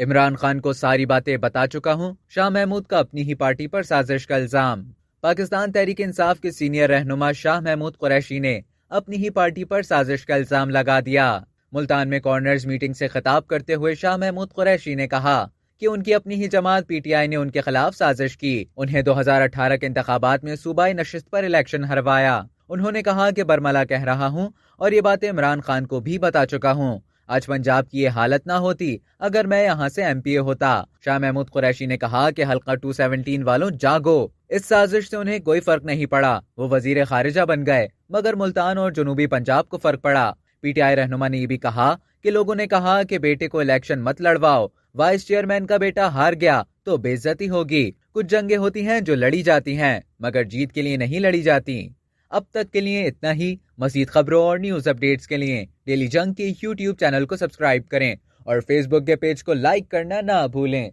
عمران خان کو ساری باتیں بتا چکا ہوں، شاہ محمود کا اپنی ہی پارٹی پر سازش کا الزام۔ پاکستان تحریک انصاف کے سینئر رہنما شاہ محمود قریشی نے اپنی ہی پارٹی پر سازش کا الزام لگا دیا۔ ملتان میں کارنرز میٹنگ سے خطاب کرتے ہوئے شاہ محمود قریشی نے کہا کہ ان کی اپنی ہی جماعت پی ٹی آئی نے ان کے خلاف سازش کی، انہیں 2018 کے انتخابات میں صوبائی نشست پر الیکشن ہروایا۔ انہوں نے کہا کہ برملا کہہ رہا ہوں اور یہ باتیں عمران خان کو بھی بتا چکا ہوں۔ آج پنجاب کی یہ حالت نہ ہوتی اگر میں یہاں سے ایم پی اے ہوتا۔ شاہ محمود قریشی نے کہا کہ حلقہ 217 والوں جاگو، اس سازش سے انہیں کوئی فرق نہیں پڑا، وہ وزیر خارجہ بن گئے، مگر ملتان اور جنوبی پنجاب کو فرق پڑا۔ پی ٹی آئی رہنما نے یہ بھی کہا کہ لوگوں نے کہا کہ بیٹے کو الیکشن مت لڑواؤ، وائس چیئرمین کا بیٹا ہار گیا تو بے عزتی ہوگی۔ کچھ جنگیں ہوتی ہیں جو لڑی جاتی ہیں مگر جیت کے لیے نہیں لڑی جاتی۔ اب تک کے لیے اتنا ہی۔ مزید خبروں اور نیوز اپڈیٹس کے لیے ڈیلی جنگ کے یوٹیوب چینل کو سبسکرائب کریں اور فیس بک کے پیج کو لائک کرنا نہ بھولیں۔